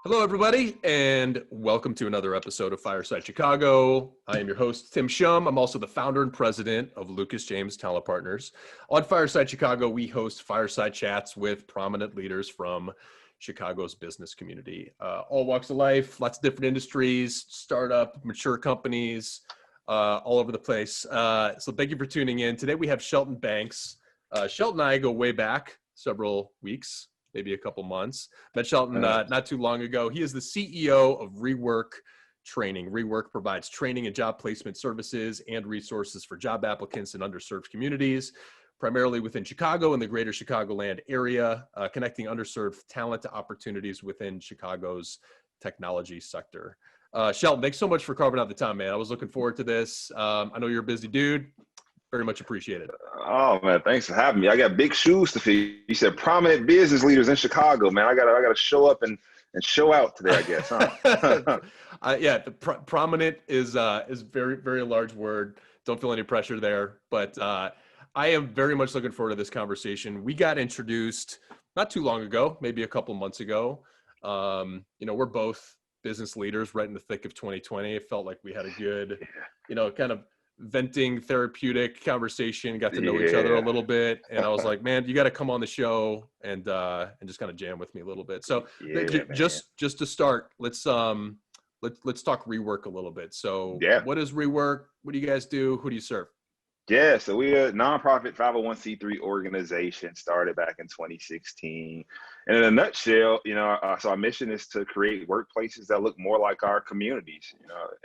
Hello, everybody, and welcome to another episode of Fireside Chicago. I am your host, Tim Shum. I'm also the founder and president of Lucas James Talent Partners. On Fireside Chicago, we host fireside chats with prominent leaders from Chicago's business community. All walks of life, lots of different industries, startup, mature companies, all over the place. So thank you for tuning in. Today we have Shelton Banks. Shelton and I go way back several weeks, maybe a couple months. Met Shelton not too long ago. He is the CEO of Rework Training. Rework provides training and job placement services and resources for job applicants in underserved communities, primarily within Chicago and the greater Chicagoland area, connecting underserved talent to opportunities within Chicago's technology sector. Shelton, thanks so much for carving out the time, man. I was looking forward to this. I know you're a busy dude. Very much appreciated. Oh man, thanks for having me. I got big shoes to fill. You said prominent business leaders in Chicago, man. I gotta show up and show out today, I guess. Huh? Yeah, the prominent is very, very large word. Don't feel any pressure there, but I am very much looking forward to this conversation. We got introduced not too long ago, maybe a couple months ago. We're both business leaders right in the thick of 2020. It felt like we had a good, kind of venting therapeutic conversation, got to know each other a little bit. And I was like, man, you got to come on the show and just kind of jam with me a little bit. So just to start, let's talk Rework a little bit. So what is Rework? What do you guys do? Who do you serve? Yeah, so we're a nonprofit 501c3 organization started back in 2016. And in a nutshell, so our mission is to create workplaces that look more like our communities,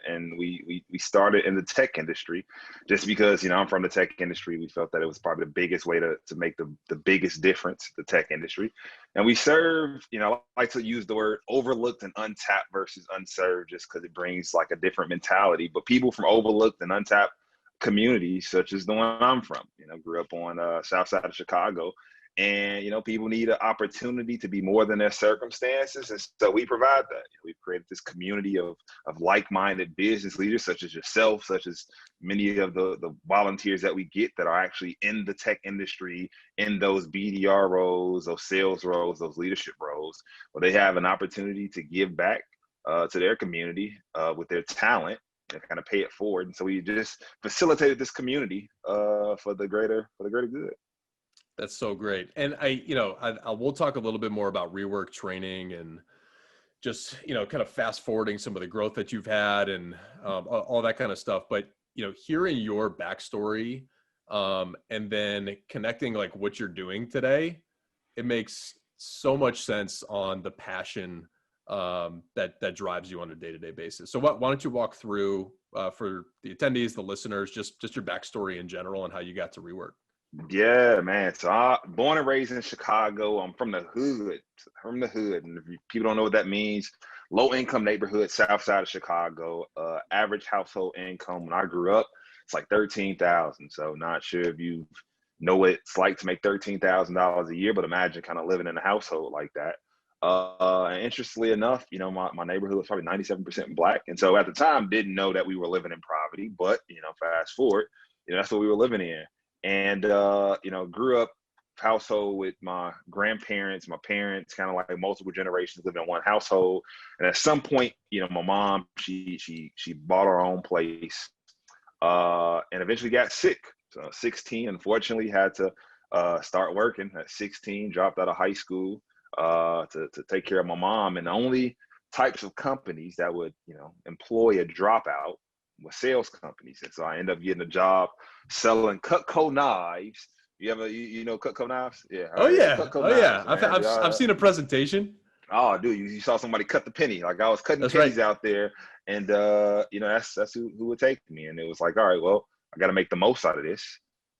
and we started in the tech industry just because, I'm from the tech industry. We felt that it was probably the biggest way to make the biggest difference, the tech industry. And we serve, I like to use the word overlooked and untapped versus unserved just because it brings like a different mentality. But people from overlooked and untapped communities such as the one I'm from, grew up on south side of Chicago, and people need an opportunity to be more than their circumstances, and so we provide that. We've created this community of like-minded business leaders such as yourself, such as many of the volunteers that we get that are actually in the tech industry, in those BDR roles, those sales roles, those leadership roles, where they have an opportunity to give back to their community with their talent and kind of pay it forward. And so we just facilitated this community for the greater good. That's so great. And I we'll talk a little bit more about Rework Training and just, kind of fast forwarding some of the growth that you've had and all that kind of stuff. But, hearing your backstory and then connecting like what you're doing today, it makes so much sense on the passion that drives you on a day-to-day basis. So why don't you walk through for the attendees, the listeners, just your backstory in general and how you got to Rework? Yeah, man. So I born and raised in Chicago. I'm from the hood. And if people don't know what that means, low income neighborhood, south side of Chicago. Average household income when I grew up, it's like $13,000. So not sure if you know what it's like to make $13,000 a year, but imagine kind of living in a household like that. And interestingly enough, my neighborhood was probably 97% Black. And so at the time, didn't know that we were living in poverty, but, fast forward, that's what we were living in. And, grew up household with my grandparents, my parents, kind of like multiple generations living in one household. And at some point, my mom, she bought her own place and eventually got sick. So 16, unfortunately, had to start working at 16, dropped out of high school. To take care of my mom, and the only types of companies that would employ a dropout were sales companies. And so I ended up getting a job selling Cutco knives. You ever Cutco knives? Yeah. Yeah. I've seen a presentation. Oh, dude, you saw somebody cut the penny. Like I was cutting pennies out there, and that's who would take me. And it was like, all right, well, I got to make the most out of this.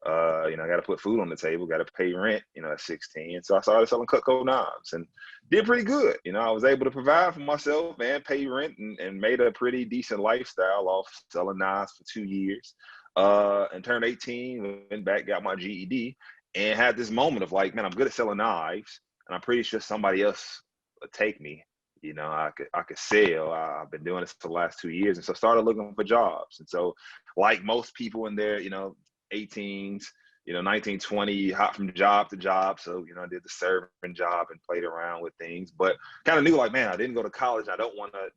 I got to put food on the table, got to pay rent, at 16. So I started selling Cutco knives and did pretty good. I was able to provide for myself and pay rent and made a pretty decent lifestyle off selling knives for 2 years. And turned 18, went back, got my GED, and had this moment of like, man, I'm good at selling knives, and I'm pretty sure somebody else would take me. I could sell. I've been doing this for the last 2 years, and so started looking for jobs. And so, like most people in their 18s, 1920, hop from job to job. So, I did the serving job and played around with things, but kind of knew like, man, I didn't go to college. I don't want to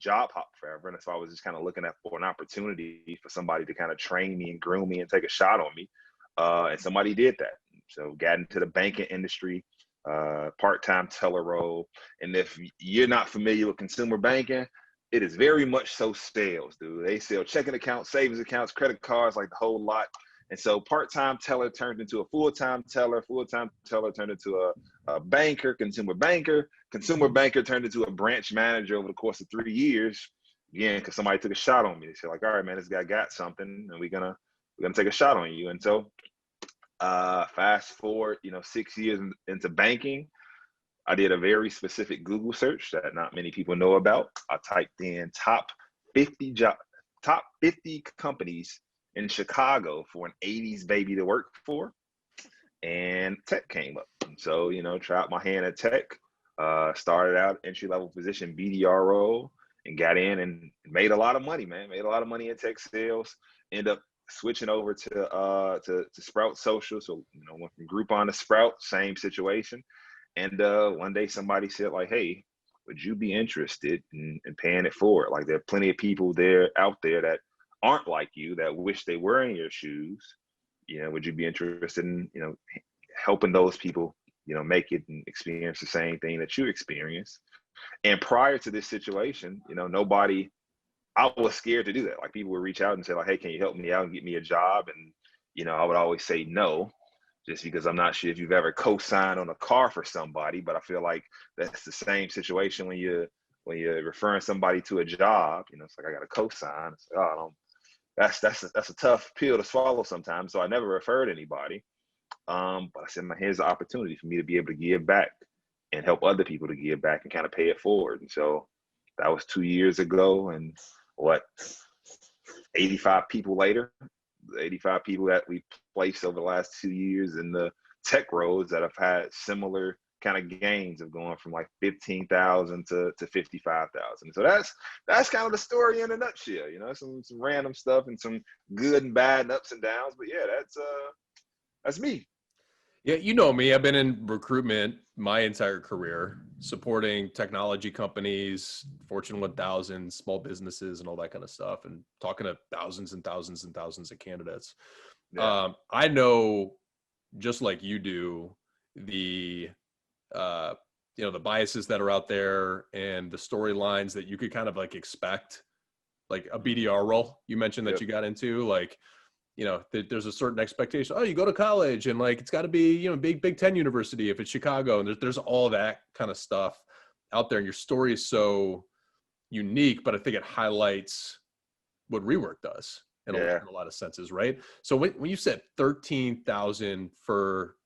job hop forever. And so I was just kind of looking at for an opportunity for somebody to kind of train me and groom me and take a shot on me. And somebody did that. So got into the banking industry, part-time teller role. And if you're not familiar with consumer banking, it is very much so sales, dude. They sell checking accounts, savings accounts, credit cards, like the whole lot. And so part-time teller turned into a full-time teller turned into a banker, consumer banker turned into a branch manager over the course of 3 years. Again, because somebody took a shot on me. They said like, all right, man, this guy got something and we're gonna take a shot on you. And so fast forward, 6 years into banking, I did a very specific Google search that not many people know about. I typed in top 50 companies in Chicago for an 80s baby to work for, and tech came up. And so, tried my hand at tech, started out entry-level position BDR role, and got in and made a lot of money, man. Made a lot of money in tech sales. Ended up switching over to Sprout Social. So, went from Groupon to Sprout, same situation. And one day somebody said like, hey, would you be interested in paying it forward? Like there are plenty of people out there that aren't like you, that wish they were in your shoes. Would you be interested in, helping those people, make it and experience the same thing that you experienced? And prior to this situation, I was scared to do that. Like people would reach out and say like, hey, can you help me out and get me a job? And, I would always say no, just because I'm not sure if you've ever co-signed on a car for somebody, but I feel like that's the same situation when you're referring somebody to a job. It's like I got a co-sign. It's like, oh, that's a tough pill to swallow sometimes. So I never referred anybody. But I said, here's the opportunity for me to be able to give back and help other people to give back and kind of pay it forward. And so that was 2 years ago. And 85 people later, the 85 people that we placed over the last 2 years in the tech roles that have had similar kind of gains of going from like 15,000 to 55,000. So that's kind of the story in a nutshell. Some random stuff and some good and bad and ups and downs. But yeah, that's me. Yeah, you know me. I've been in recruitment my entire career, supporting technology companies, Fortune 1000, small businesses, and all that kind of stuff, and talking to thousands and thousands and thousands of candidates. Yeah. I know, just like you do, the the biases that are out there and the storylines that you could kind of like expect, like a BDR role you mentioned that you got into, like, there's a certain expectation. Oh, you go to college and like, it's got to be, Big Ten university if it's Chicago. And there's all that kind of stuff out there. And your story is so unique, but I think it highlights what Rework does in a lot of senses, right? So when you said 13,000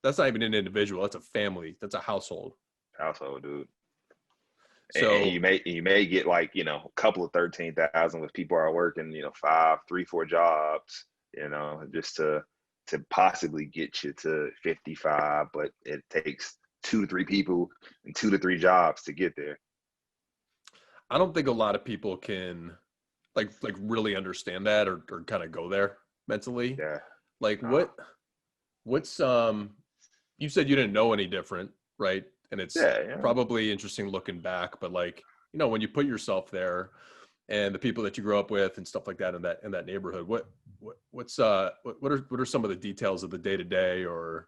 that's not even an individual, that's a family, that's a household. Dude. So and you may get like, a couple of 13,000 with people are working, 5, 3, 4 jobs, just to possibly get you to 55, but it takes 2 to 3 people and 2 to 3 jobs to get there. I don't think a lot of people can like really understand that or kind of go there mentally. Yeah. Like what's you said you didn't know any different, right? And it's probably interesting looking back, but like, when you put yourself there and the people that you grew up with and stuff like that in that neighborhood, what are some of the details of the day to day or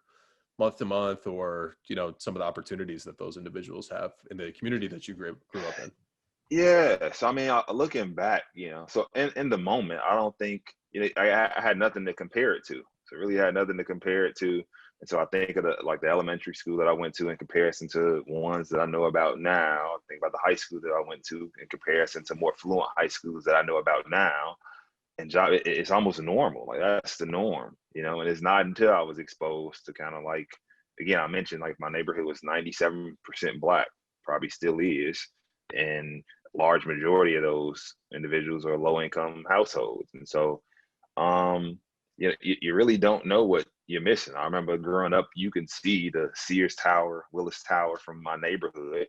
month to month, or some of the opportunities that those individuals have in the community that you grew up in? Yeah, so I mean, looking back, so in the moment, I don't think I had nothing to compare it to. So really had nothing to compare it to. And so I think of the elementary school that I went to in comparison to ones that I know about now. I think about the high school that I went to in comparison to more fluent high schools that I know about now. And job, it's almost normal. Like that's the norm, and it's not until I was exposed to kind of like, again, I mentioned like my neighborhood was 97% Black, probably still is. And large majority of those individuals are low income households. And so, you really don't know what you're missing. I remember growing up, you can see the Sears Tower, Willis Tower from my neighborhood.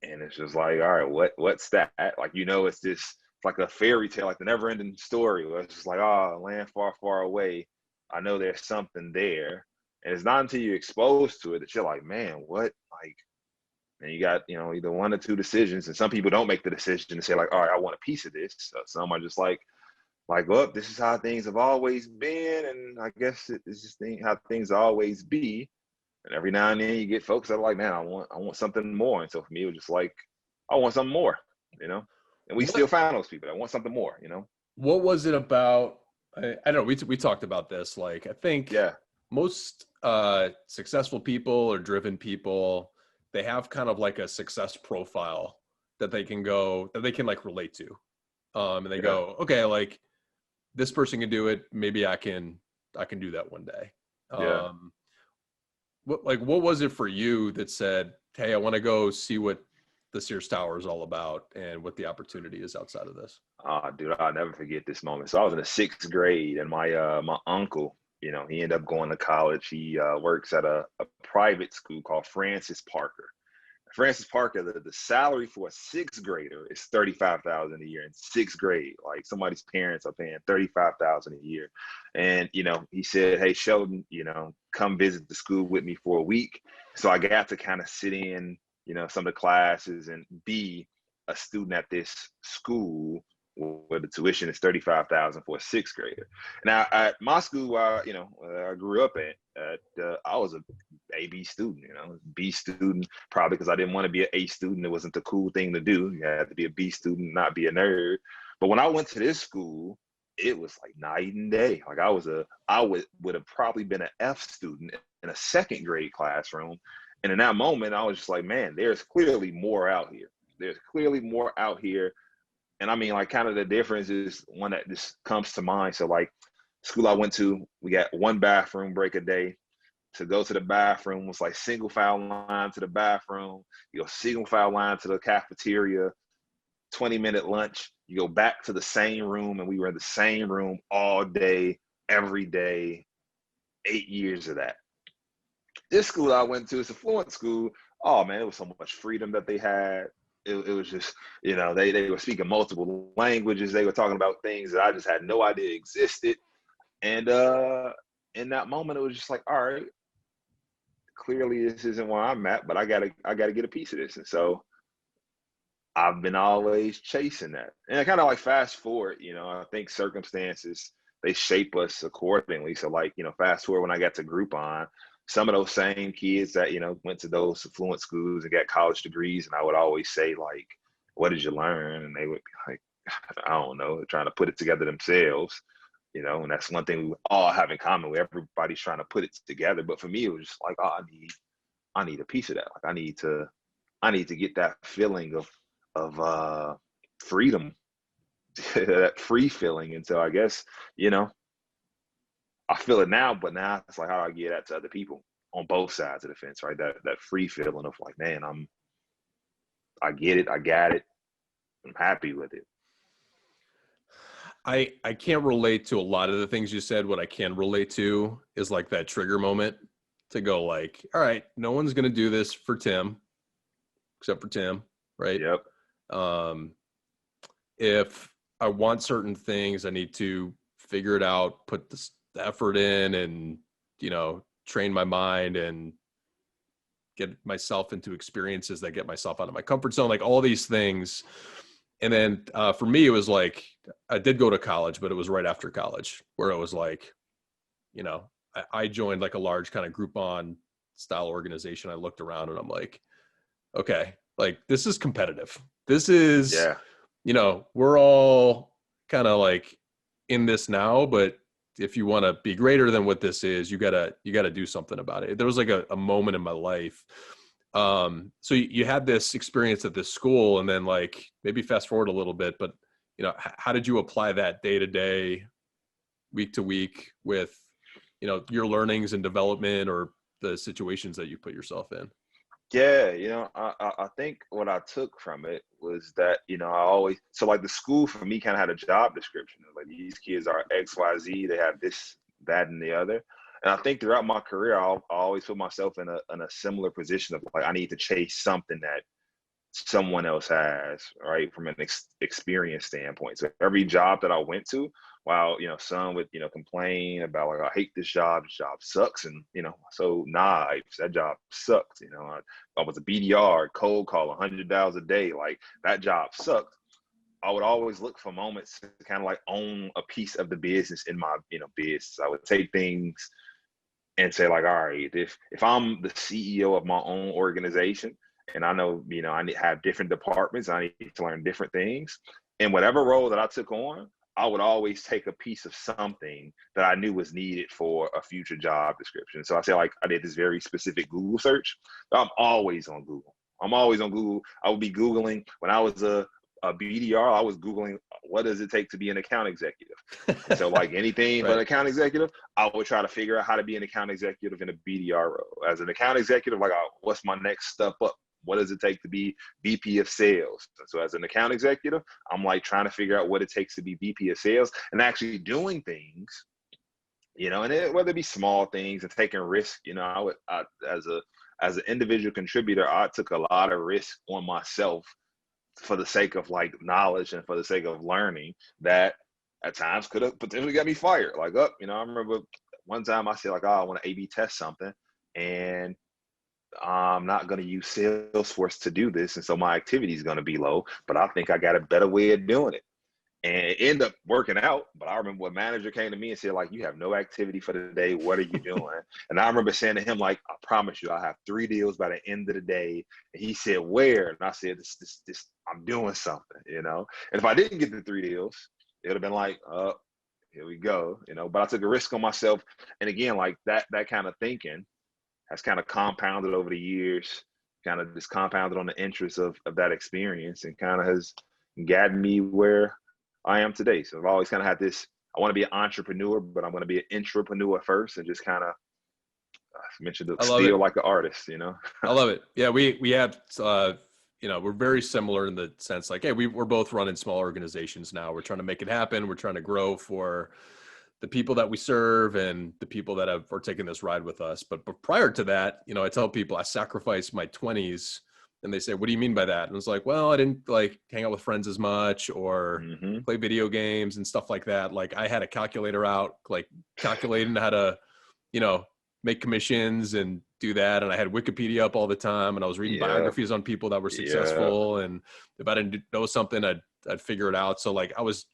And it's just like, all right, what's that? Like, it's like a fairy tale, like the never ending story where it's just like, land far, far away. I know there's something there. And it's not until you're exposed to it that you're like, man, what? Like, and you got, either one or two decisions. And some people don't make the decision to say like, all right, I want a piece of this. So some are just like, well, this is how things have always been. And I guess it's just how things always be. And every now and then you get folks that are like, man, I want something more. And so for me, it was just like, I want something more, And we still find those people that want something more. What was it about? I don't know. We talked about this. Like, I think most successful people or driven people, they have kind of like a success profile that they can like relate to. And they go, okay, like this person can do it. Maybe I can do that one day. What was it for you that said, hey, I want to go see what the Sears Tower is all about and what the opportunity is outside of this? Dude, I'll never forget this moment. So I was in the 6th grade, and my uncle, he ended up going to college. He works at a private school called Francis Parker. Francis Parker, the salary for a 6th grader is $35,000 a year in 6th grade. Like somebody's parents are paying $35,000 a year. And, he said, hey, Sheldon, come visit the school with me for a week. So I got to kind of sit in, some of the classes and be a student at this school where the tuition is $35,000 for a 6th grader. Now at my school, I grew up at, I was a B student, B student, probably because I didn't want to be an A student. It wasn't the cool thing to do. You had to be a B student, not be a nerd. But when I went to this school, it was like night and day. Like I would have probably been an F student in a 2nd grade classroom. And in that moment, I was just like, man, there's clearly more out here. There's clearly more out here. And I mean, like, kind of the difference is one that just comes to mind. So, like, school I went to, we got one bathroom break a day. To go to the bathroom was like single file line to the bathroom. You go single file line to the cafeteria, 20-minute lunch. You go back to the same room, and we were in the same room all day, every day, 8 years of that. This school I went to, it's a fluent school. Oh, man, it was so much freedom that they had. It was just, they were speaking multiple languages. They were talking about things that I just had no idea existed. And in that moment, it was just like, all right, clearly this isn't where I'm at, but I gotta get a piece of this. And so I've been always chasing that. And I kind of like fast forward, I think circumstances, they shape us accordingly. So like, fast forward when I got to Groupon, some of those same kids that, went to those affluent schools and got college degrees. And I would always say like, what did you learn? And they would be like, I don't know, trying to put it together themselves, and that's one thing we all have in common where everybody's trying to put it together. But for me, it was just like, oh, I need a piece of that. Like I need to get that feeling of freedom, that free feeling. And so I guess, I feel it now, but now it's like, how do I get that to other people on both sides of the fence, right? That free feeling of like, man, I get it. I got it. I'm happy with it. I can't relate to a lot of the things you said. What I can relate to is like that trigger moment to go like, all right, no one's going to do this for Tim except for Tim. Right. Yep. If I want certain things, I need to figure it out, put the effort in and, train my mind and get myself into experiences that get myself out of my comfort zone, like all these things. And then for me, it was like, I did go to college, but it was right after college where it was like, I joined like a large kind of Groupon style organization. I looked around and I'm like, okay, like this is competitive. This is, we're all kind of like in this now, but if you want to be greater than what this is, you gotta do something about it. There was like a moment in my life. So you had this experience at this school and then like maybe fast forward a little bit, but how did you apply that day to day, week to week with, your learnings and development or the situations that you put yourself in? Yeah, I think what I took from it was that, so like the school for me kind of had a job description. Like these kids are XYZ, they have this, that, and the other. And I think throughout my career, I always put myself in a similar position of like, I need to chase something that someone else has, right? From an experience standpoint. So every job that I went to, while, some would, complain about like, I hate this job sucks. And, so knives, that job sucked. I was a BDR, cold call, $100 a day. Like that job sucked. I would always look for moments to kind of like own a piece of the business in my, business. I would take things and say like, all right, if I'm the CEO of my own organization, and I know, I need to have different departments, I need to learn different things. And whatever role that I took on, I would always take a piece of something that I knew was needed for a future job description. So I say like, I did this very specific Google search. I'm always on Google. I would be Googling when I was a BDR, I was Googling, what does it take to be an account executive? So like anything but an account executive, I would try to figure out how to be an account executive in a BDR role. As an account executive, like, what's my next step up? What does it take to be VP of sales? So as an account executive, I'm like trying to figure out what it takes to be VP of sales and actually doing things, and whether it be small things and taking risks, as an individual contributor, I took a lot of risk on myself for the sake of like knowledge and for the sake of learning that at times could have potentially got me fired. Like, I remember one time I said like, I want to A/B test something and I'm not going to use Salesforce to do this. And so my activity is going to be low, but I think I got a better way of doing it. And it ended up working out. But I remember when manager came to me and said, like, you have no activity for the day. What are you doing? And I remember saying to him, like, I promise you, I have 3 deals by the end of the day. And he said, where? And I said, this, I'm doing something, And if I didn't get the 3 deals, it would have been like, here we go, But I took a risk on myself. And again, like that kind of thinking has kind of compounded over the years, kind of just compounded on the interest of that experience and kind of has gotten me where I am today. So I've always kind of had this, I want to be an entrepreneur, but I'm going to be an intrapreneur first and just kind of mention the steal like an artist, I love it. Yeah, we have, we're very similar in the sense like, hey, we're both running small organizations now. We're trying to make it happen. We're trying to grow for the people that we serve and the people that are taking this ride with us. But prior to that, I tell people I sacrificed my 20s. And they say, what do you mean by that? And it's like, well, I didn't like hang out with friends as much or play video games and stuff like that. Like I had a calculator out, like calculating how to, make commissions and do that. And I had Wikipedia up all the time and I was reading biographies on people that were successful. And if I didn't know something, I'd figure it out. So like I was,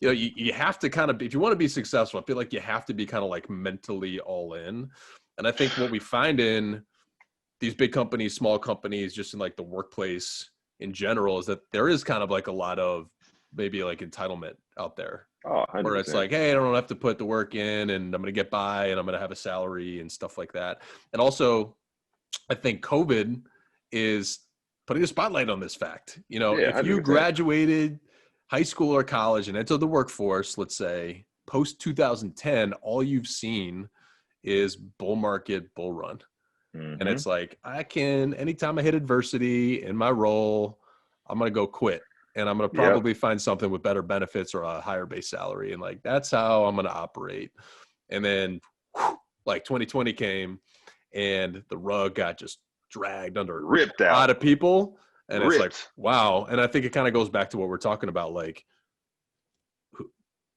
you have to kind of, if you want to be successful, I feel like you have to be kind of like mentally all in. And I think what we find in these big companies, small companies, just in like the workplace in general, is that there is kind of like a lot of maybe like entitlement out there. Oh, 100%. Where it's like, hey, I don't have to put the work in and I'm going to get by and I'm going to have a salary and stuff like that. And also, I think COVID is putting a spotlight on this fact. If you 100%. graduated high school or college and entered the workforce, let's say post 2010, all you've seen is bull market, bull run. And it's like, anytime I hit adversity in my role, I'm going to go quit and I'm going to probably find something with better benefits or a higher base salary. And like, that's how I'm going to operate. And then like 2020 came and the rug got just dragged under ripped a out. lot of people. And it's like, wow. And I think it kind of goes back to what we're talking about. Like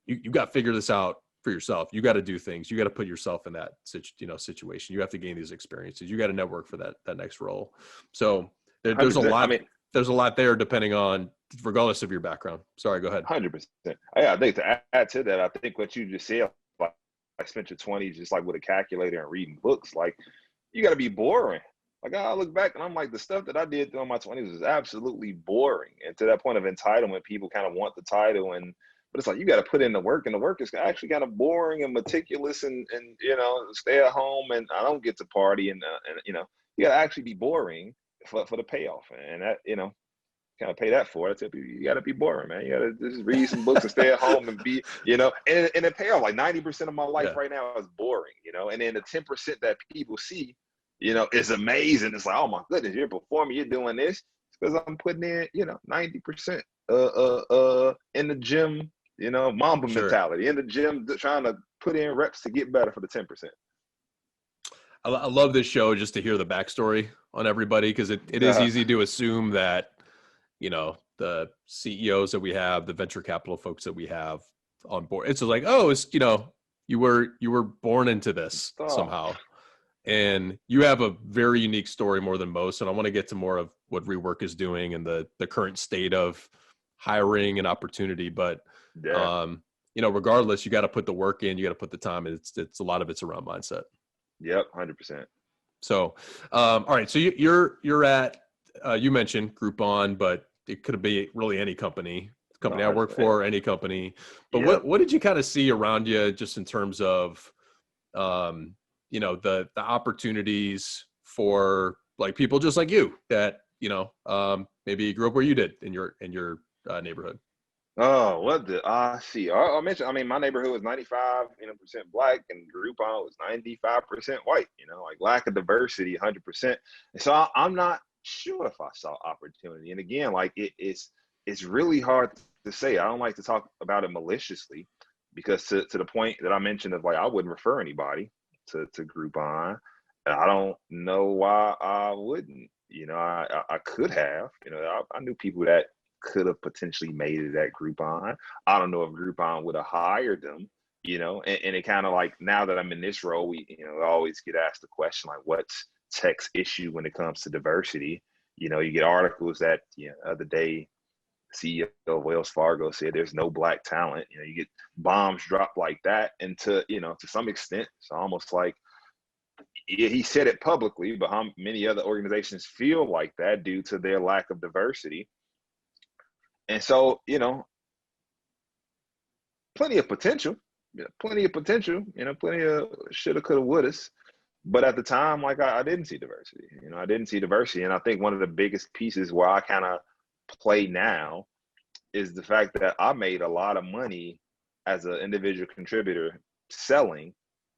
you got to figure this out for yourself. You got to do things. You got to put yourself in that situation. You have to gain these experiences. You got to network for that next role. So there's a lot. There's a lot there depending on, regardless of your background. Sorry, go ahead. 100%. Yeah, I think to add to that, I think what you just said, like I spent your 20s just like with a calculator and reading books. Like you got to be boring. Like I look back and I'm like, the stuff that I did through my 20s was absolutely boring. And to that point of entitlement, people kind of want the title but it's like, you got to put in the work, and the work is actually kind of boring and meticulous and stay at home. And I don't get to party and you got to actually be boring for the payoff. And that, kind of pay that for it. You got to be boring, man. You got to just read some books and stay at home and be, and it pay off. Like 90% of my life right now is boring, and then the 10% that people see, is amazing. It's like, oh my goodness, you're performing, you're doing this. It's because I'm putting in, 90% in the gym, Mamba mentality in the gym, trying to put in reps to get better for the 10%. I love this show just to hear the backstory on everybody, because it is easy to assume that, the CEOs that we have, the venture capital folks that we have on board, it's like, oh, it's, you were born into this somehow. And you have a very unique story, more than most. And I want to get to more of what Rework is doing and the current state of hiring and opportunity. But, regardless, you got to put the work in, you got to put the time in. It's a lot of it's around mindset. Yep. 100%. So, all right. So you're at, you mentioned Groupon, but it could be really any company I work for, any company. But what did you kind of see around you, just in terms of, the opportunities for like people just like you that, maybe grew up where you did in your neighborhood? Oh, what did I see? I mentioned, I mean, my neighborhood was 95, percent black, and Groupon was 95% white, like lack of diversity, 100%. And so I'm not sure if I saw opportunity. And again, like it's really hard to say. I don't like to talk about it maliciously, because to the point that I mentioned of like, I wouldn't refer anybody to Groupon. I don't know why I wouldn't. I could have. I knew people that could have potentially made it at Groupon. I don't know if Groupon would have hired them. And it kind of like, now that I'm in this role, we always get asked the question like, what's tech's issue when it comes to diversity? You get articles that the other day, CEO of Wells Fargo said there's no black talent. You get bombs dropped like that, and to some extent, it's almost like he said it publicly, but how many other organizations feel like that due to their lack of diversity? And so, plenty of potential, plenty of shoulda, coulda, wouldas. But at the time, like I didn't see diversity. I didn't see diversity. And I think one of the biggest pieces where I kind of play now is the fact that I made a lot of money as an individual contributor selling,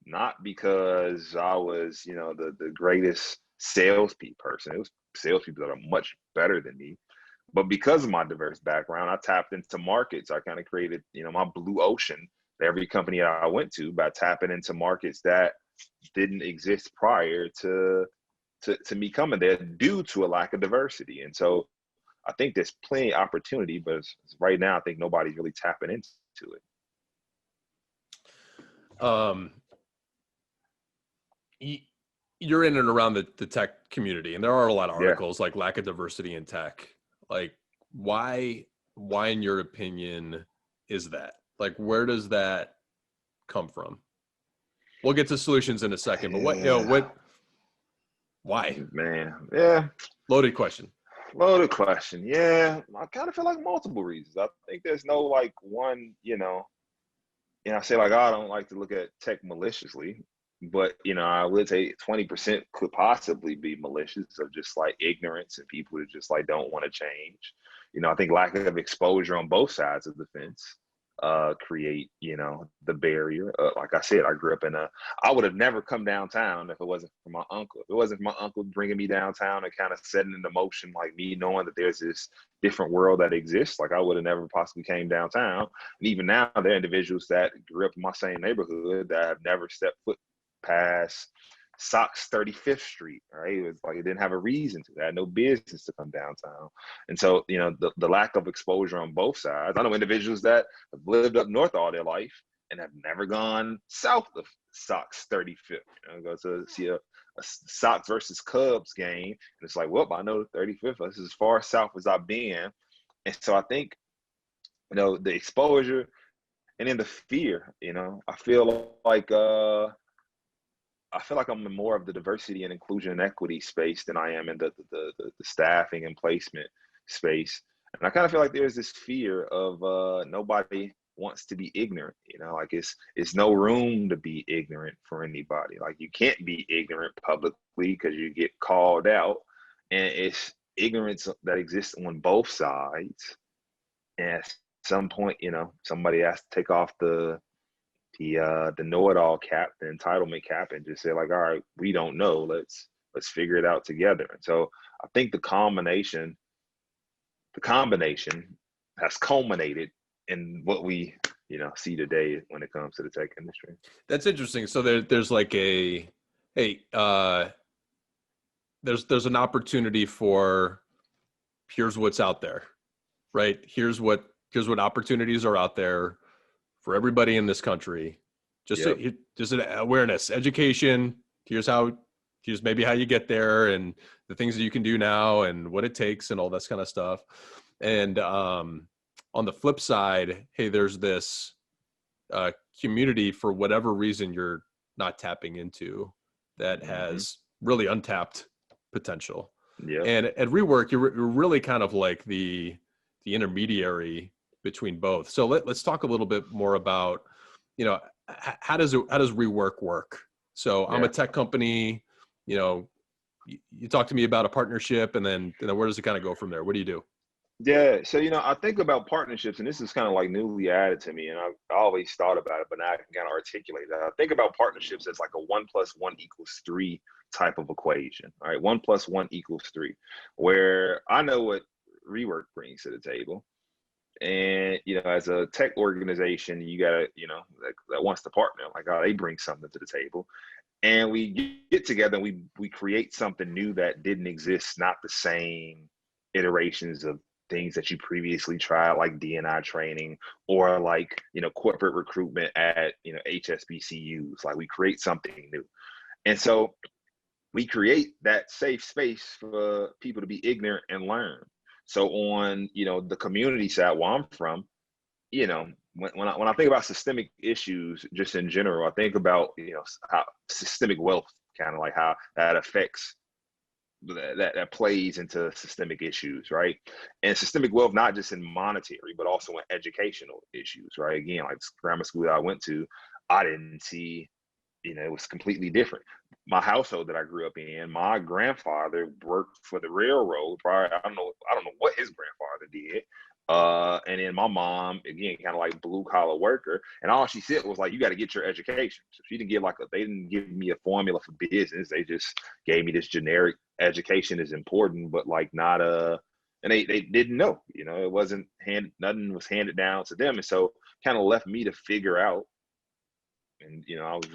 not because I was, the greatest salespeople person. It was salespeople that are much better than me. But because of my diverse background, I tapped into markets. I kind of created, my blue ocean for every company I went to by tapping into markets that didn't exist prior to me coming there due to a lack of diversity. And so I think there's plenty of opportunity, but right now I think nobody's really tapping into it. You're in and around the tech community, and there are a lot of articles like lack of diversity in tech. Like, why in your opinion is that? Like, where does that come from? We'll get to solutions in a second, but why? Man, yeah. Loaded question. Yeah, I kind of feel like multiple reasons. I think there's no like one, I say like, I don't like to look at tech maliciously, but I would say 20% could possibly be malicious, of just like ignorance and people who just like don't want to change. I think lack of exposure on both sides of the fence create the barrier. Like I said, I grew up I would have never come downtown if it wasn't for my uncle. If it wasn't for my uncle bringing me downtown and kind of setting into motion, like me knowing that there's this different world that exists, like I would have never possibly came downtown. And even now, there are individuals that grew up in my same neighborhood that have never stepped foot past Sox 35th Street, right? It was like it didn't have a reason to. They had no business to come downtown. And so, the lack of exposure on both sides. I know individuals that have lived up north all their life and have never gone south of Sox 35th. Go to see a Sox versus Cubs game, and it's like, well, I know the 35th. This is as far south as I've been. And so I think, the exposure and then the fear. I feel like I'm in more of the diversity and inclusion and equity space than I am in the staffing and placement space. And I kind of feel like there's this fear of nobody wants to be ignorant. Like it's no room to be ignorant for anybody. Like you can't be ignorant publicly because you get called out. And it's ignorance that exists on both sides. And at some point, somebody has to take off the know-it-all cap, the entitlement cap, and just say like, all right, we don't know. Let's figure it out together. And so I think the combination has culminated in what we see today when it comes to the tech industry. That's interesting. So there's like hey, there's an opportunity for here's what's out there, right? Here's what opportunities are out there for everybody in this country. Yep. Just an awareness, education. Here's maybe how you get there and the things that you can do now and what it takes and all this kind of stuff. And on the flip side, hey, there's this community for whatever reason you're not tapping into that Mm-hmm. has really untapped potential. Yep. And at Rework, you're really kind of like the intermediary between both. So let's talk a little bit more about, how does Rework work? So I'm a Yeah. tech company, you talk to me about a partnership, and then where does it kind of go from there? What do you do? Yeah. So, I think about partnerships, and this is kind of like newly added to me, and I've always thought about it, but now I can kind of articulate that. I think about partnerships as like a 1+1=3 type of equation. All right. 1+1=3, where I know what Rework brings to the table. And, as a tech organization, you got to, that wants to partner, like, oh, they bring something to the table. And we get together and we create something new that didn't exist, not the same iterations of things that you previously tried, like D&I training or like, corporate recruitment at, HSBCUs. Like, we create something new. And so we create that safe space for people to be ignorant and learn. So on, the community side where I'm from, when I think about systemic issues just in general, I think about, how systemic wealth, kind of like how that affects that plays into systemic issues, right? And systemic wealth, not just in monetary, but also in educational issues, right? Again, like grammar school that I went to, I didn't see, it was completely different. My household that I grew up in, my grandfather worked for the railroad. Probably, I don't know what his grandfather did. And then my mom, again, kind of like blue collar worker, and all she said was like, "You got to get your education." So she didn't give they didn't give me a formula for business. They just gave me this generic education is important, but like not and they didn't know. It wasn't nothing was handed down to them, and so kind of left me to figure out. And I was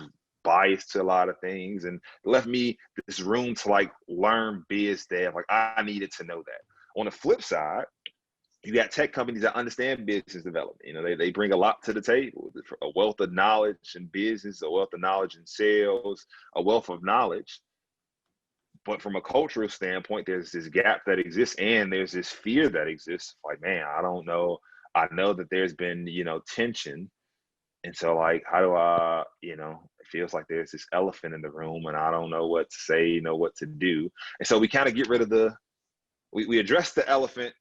biased to a lot of things, and left me this room to like learn biz dev. Like, I needed to know that. On the flip side, you got tech companies that understand business development. They bring a lot to the table, a wealth of knowledge in business, a wealth of knowledge in sales, a wealth of knowledge. But from a cultural standpoint, there's this gap that exists, and there's this fear that exists. Like, man, I don't know. I know that there's been, tension. And so, like, how do I, it feels like there's this elephant in the room and I don't know what to say, what to do. And so we kind of get rid of we address the elephant,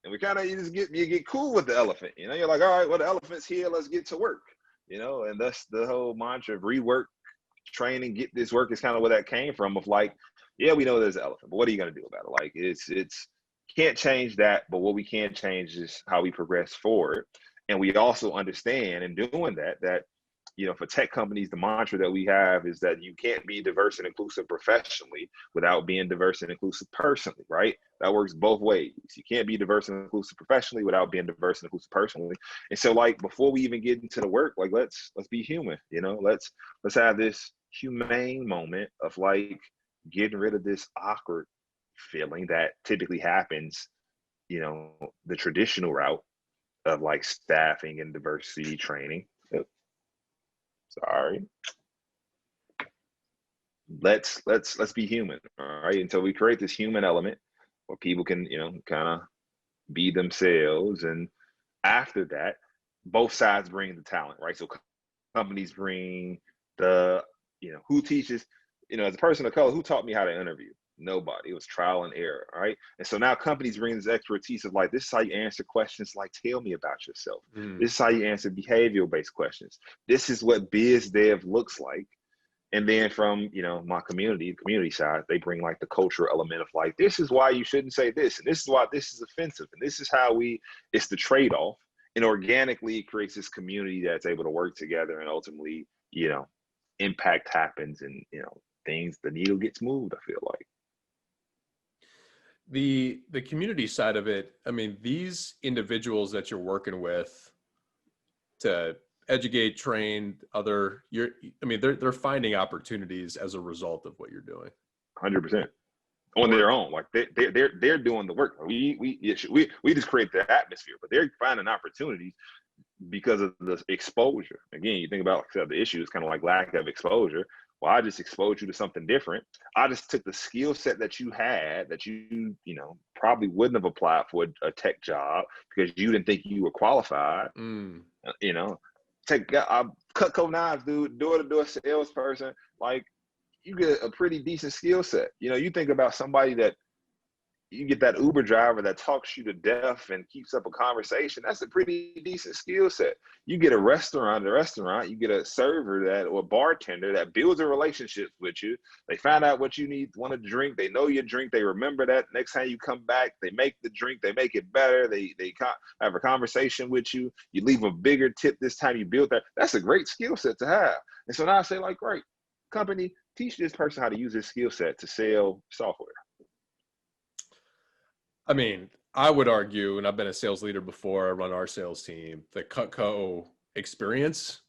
and we kind of you get cool with the elephant. You're like, all right, well, the elephant's here, let's get to work. And that's the whole mantra of rework, training, get this work is kind of where that came from, of like, yeah, we know there's an elephant, but what are you going to do about it? Like, it's can't change that, but what we can change is how we progress forward. And we also understand in doing that, for tech companies, the mantra that we have is that you can't be diverse and inclusive professionally without being diverse and inclusive personally, right? That works both ways. You can't be diverse and inclusive professionally without being diverse and inclusive personally. And so, like, before we even get into the work, like, let's be human, let's have this humane moment of like getting rid of this awkward feeling that typically happens, the traditional route of like staffing and diversity training. Sorry. Let's be human, all right? Until we create this human element where people can, kind of be themselves. And after that, both sides bring the talent, right? So companies bring the, who teaches, as a person of color, who taught me how to interview? Nobody. It was trial and error, right? And so now companies bring this expertise of like, this is how you answer questions like, tell me about yourself. This is how you answer behavioral-based questions. This is what biz dev looks like. And then from, my community side, they bring like the cultural element of like, this is why you shouldn't say this, and this is why this is offensive, and this is how it's the trade-off. And organically it creates this community that's able to work together, and ultimately, impact happens, and, the needle gets moved, I feel like. The community side of it, I mean, these individuals that you're working with to educate, train other, they're finding opportunities as a result of what you're doing. 100%. On their own, like they're doing the work. We just create the atmosphere, but they're finding opportunities because of the exposure. Again, you think about, like I said, the issue is kind of like lack of exposure. Well, I just exposed you to something different. I just took the skill set that you had that you probably wouldn't have applied for a tech job because you didn't think you were qualified. I cut coat knives, dude, door-to-door salesperson. Like, you get a pretty decent skill set. You think about somebody that you get, that Uber driver that talks you to death and keeps up a conversation. That's a pretty decent skill set. You get a restaurant, you get a server or a bartender that builds a relationship with you. They find out what you want to drink. They know your drink. They remember that next time you come back. They make the drink. They make it better. They have a conversation with you. You leave a bigger tip this time you built that. That's a great skill set to have. And so now I say, like, great, company, teach this person how to use this skill set to sell software. I mean, I would argue, and I've been a sales leader before, I run our sales team, the Cutco experience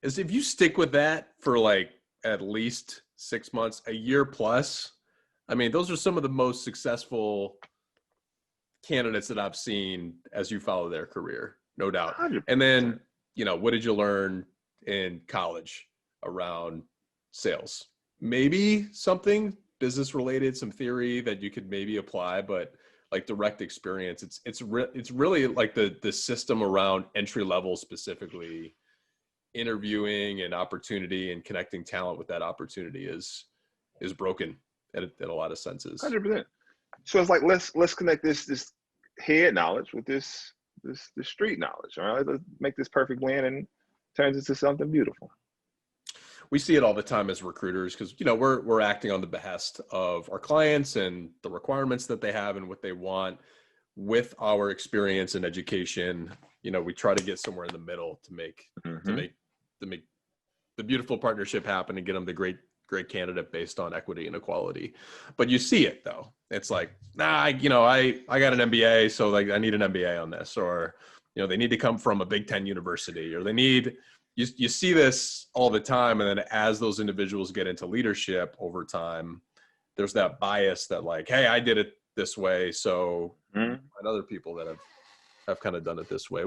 is, if you stick with that for like at least 6 months, a year plus, I mean, those are some of the most successful candidates that I've seen as you follow their career, no doubt. 100%. And then, what did you learn in college around sales? Maybe something business related, some theory that you could maybe apply, but like direct experience, it's really like the system around entry level, specifically interviewing and opportunity and connecting talent with that opportunity is broken in a lot of senses. 100%. So it's like, let's connect this head knowledge with this street knowledge. All right, let's make this perfect blend and turns into something beautiful. We see it all the time as recruiters because, we're acting on the behest of our clients and the requirements that they have and what they want. With our experience and education, we try to get somewhere in the middle to make the beautiful partnership happen and get them the great candidate based on equity and equality. But you see it though. It's like, I got an MBA, so like I need an MBA on this, or they need to come from a Big Ten university, or they need. You see this all the time, and then as those individuals get into leadership over time, there's that bias that like, hey, I did it this way, so and other people that have kind of done it this way.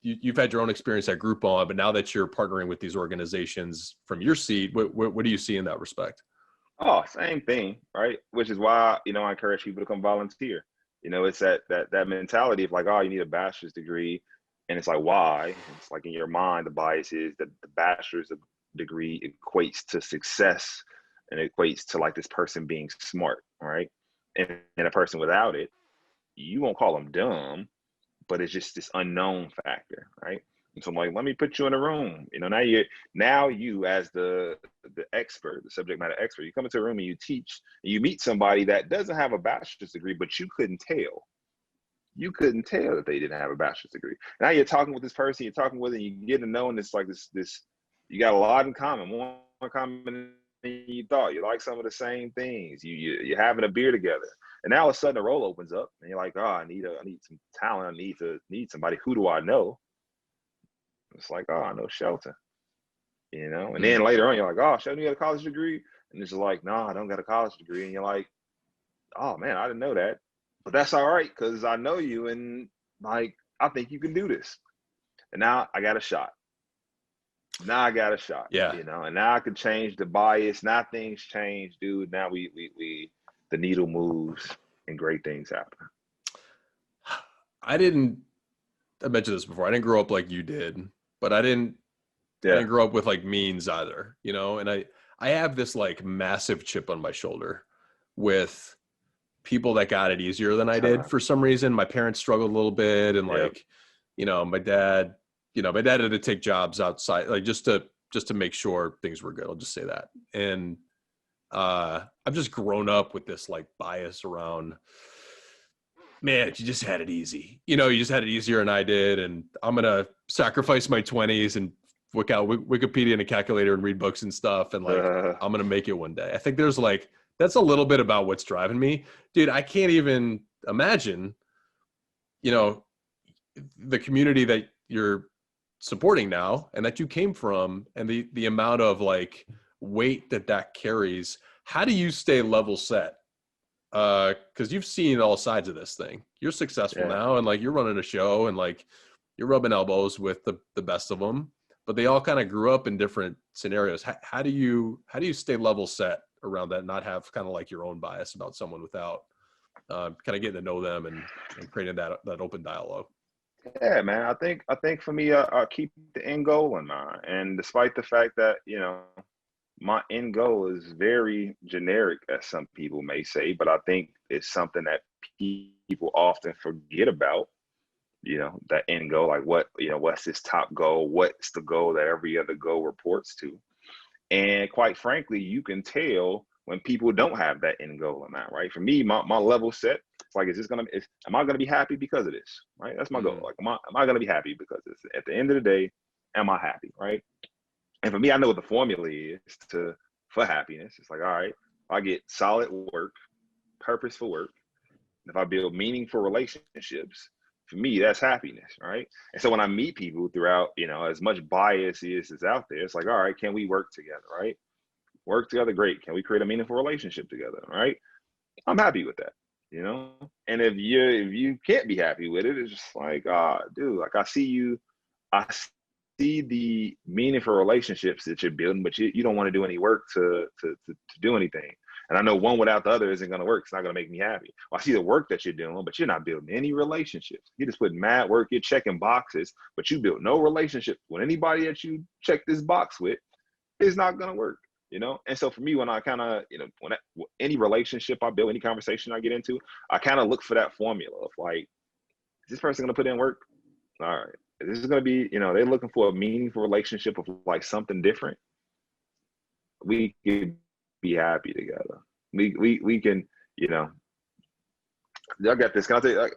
You've had your own experience at Groupon, but now that you're partnering with these organizations from your seat, what do you see in that respect? Oh, same thing, right? Which is why I encourage people to come volunteer. It's that mentality of like, oh, you need a bachelor's degree. And it's like, why? It's like in your mind, the bias is that the bachelor's degree equates to success and it equates to like this person being smart, right? And a person without it, you won't call them dumb, but it's just this unknown factor, right? And so I'm like, let me put you in a room. Now you as the expert, the subject matter expert, you come into a room and you teach, and you meet somebody that doesn't have a bachelor's degree, but you couldn't tell. You couldn't tell that they didn't have a bachelor's degree. Now you're talking with this person, and you get to know, and it's like this, you got a lot in common, more common than you thought. You like some of the same things. You're having a beer together. And now all of a sudden the role opens up and you're like, oh, I need some talent. I need somebody. Who do I know? It's like, oh, I know Shelton, and then later on you're like, oh, Shelton, you got a college degree? And it's like, no, I don't got a college degree. And you're like, oh man, I didn't know that. But that's all right, because I know you, and like, I think you can do this. And now I got a shot. Yeah. And now I can change the bias. Now things change, dude. Now the needle moves and great things happen. I mentioned this before. I didn't grow up like you did, but I didn't grow up with like means either, and I have this like massive chip on my shoulder with people that got it easier than I did for some reason. My parents struggled a little bit, and like, my dad had to take jobs outside, like just to make sure things were good. I'll just say that. And I've just grown up with this like bias around, man, you just had it easy. You just had it easier than I did, and I'm gonna sacrifice my 20s and look out Wikipedia and a calculator and read books and stuff, and like I'm gonna make it one day. I think there's like, that's a little bit about what's driving me, dude. I can't even imagine, the community that you're supporting now and that you came from, and the amount of like weight that carries. How do you stay level set? Because you've seen all sides of this thing. You're successful Yeah. now, and like you're running a show, and like you're rubbing elbows with the best of them, but they all kind of grew up in different scenarios. How do you stay level set around that, and not have kind of like your own bias about someone without kind of getting to know them and creating that open dialogue? Yeah, man. I think for me, I keep the end goal in mind, and despite the fact that my end goal is very generic, as some people may say, but I think it's something that people often forget about. That end goal, like what's this top goal? What's the goal that every other goal reports to? And quite frankly, you can tell when people don't have that end goal in mind, right? For me, my level set, it's like, am I gonna be happy because of this? Right? That's my goal. Like, am I gonna be happy because of this? At the end of the day, am I happy? Right? And for me, I know what the formula is for happiness. It's like, all right, if I get solid work, purposeful work, if I build meaningful relationships, for me, that's happiness, right? And so when I meet people throughout, as much bias is out there, it's like, all right, can we work together, right? Work together, great. Can we create a meaningful relationship together, right? I'm happy with that, And if you can't be happy with it, it's just like, dude, like I see the meaningful relationships that you're building, but you don't want to do any work to do anything. And I know one without the other isn't going to work. It's not going to make me happy. Well, I see the work that you're doing, but you're not building any relationships. You just put mad work, you're checking boxes, but you build no relationship with anybody that you check this box with. It's not going to work, And so for me, when I kind of, any relationship I build, any conversation I get into, I kind of look for that formula of like, is this person going to put in work? All right. This is going to be, they're looking for a meaningful relationship of like something different. We could be happy together. We can, y'all got this. Can I tell you, like,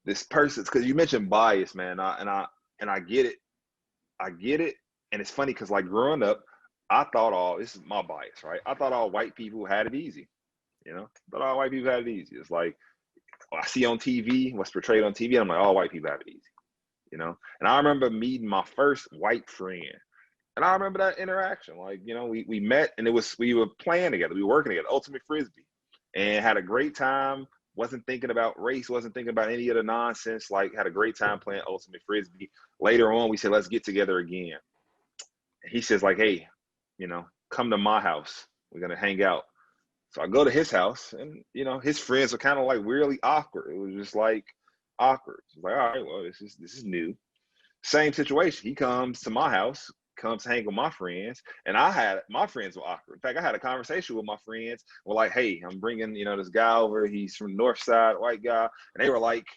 this person? Because you mentioned bias, man, and I get it. I get it, and it's funny because like growing up, I thought this is my bias, right? I thought all white people had it easy. Thought all white people had it easy. It's like I see on TV what's portrayed on TV. I'm like, all white people have it easy. And I remember meeting my first white friend, and I remember that interaction. Like, we met, and we were playing together, we were working together, ultimate frisbee, and had a great time. Wasn't thinking about race, wasn't thinking about any of the nonsense. Like, had a great time playing ultimate frisbee. Later on, we said, let's get together again. And he says, like, hey, come to my house. We're gonna hang out. So I go to his house, and his friends were kind of like weirdly awkward. It was just like awkward. It's like, all right, well, this is new. Same situation. He comes to my house, comes to hang with my friends, and my friends were awkward. In fact, I had a conversation with my friends. We're like, hey, I'm bringing this guy over. He's from the North Side, white guy, and they were like,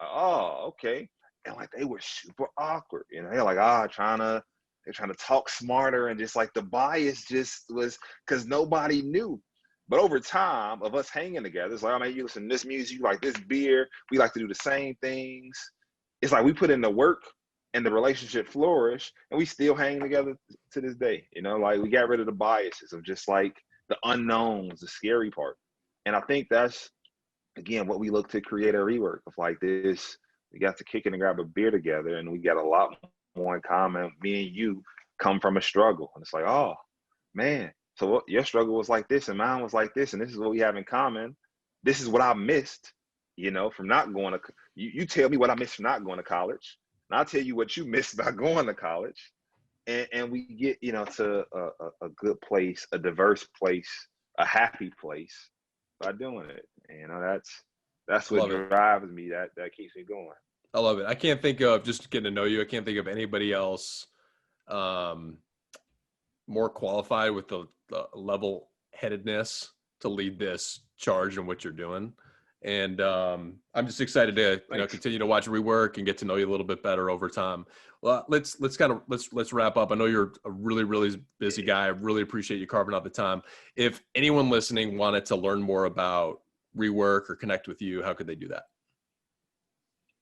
oh, okay, and like they were super awkward. They're like, they're trying to talk smarter, and just like the bias just was because nobody knew. But over time of us hanging together, it's like, oh man, you listen to this music, you like this beer, we like to do the same things. It's like we put in the work and the relationship flourished, and we still hang together to this day. Like we got rid of the biases of just like the unknowns, the scary part. And I think that's, again, what we look to create a rework of like this. We got to kick it and grab a beer together, and we got a lot more in common. Me and you come from a struggle, and it's like, oh man, so your struggle was like this and mine was like this, and this is what we have in common. This is what I missed, from not going to, you tell me what I missed from not going to college, and I'll tell you what you missed by going to college. And we get, to a good place, a diverse place, a happy place by doing it. That's what drives me, that keeps me going. I love it. I can't think of, just getting to know you, I can't think of anybody else more qualified with the level headedness to lead this charge in what you're doing. And I'm just excited to continue to watch Rework and get to know you a little bit better over time. Well, let's wrap up. I know you're a really, really busy guy. I really appreciate you carving out the time. If anyone listening wanted to learn more about Rework or connect with you, how could they do that?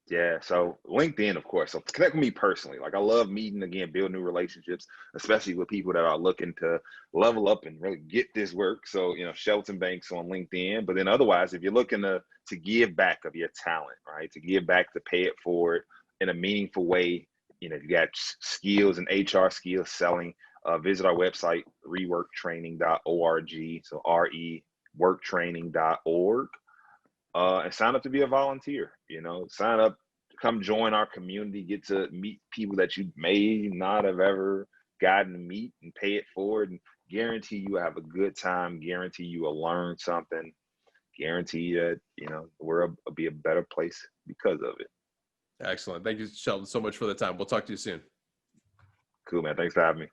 Yeah, so LinkedIn, of course. So connect with me personally. Like I love meeting, again, build new relationships, especially with people that are looking to level up and really get this work. So, Shelton Banks on LinkedIn. But then otherwise, if you're looking to give back of your talent, right, to give back, to pay it forward in a meaningful way, if you got skills and HR skills selling, visit our website, reworktraining.org. So reworktraining.org, and sign up to be a volunteer. Sign up, come join our community, get to meet people that you may not have ever gotten to meet, and pay it forward. And guarantee you have a good time. Guarantee you will learn something. Guarantee that the world will be a better place because of it. Excellent. Thank you, Shelton, so much for the time. We'll talk to you soon. Cool, man. Thanks for having me.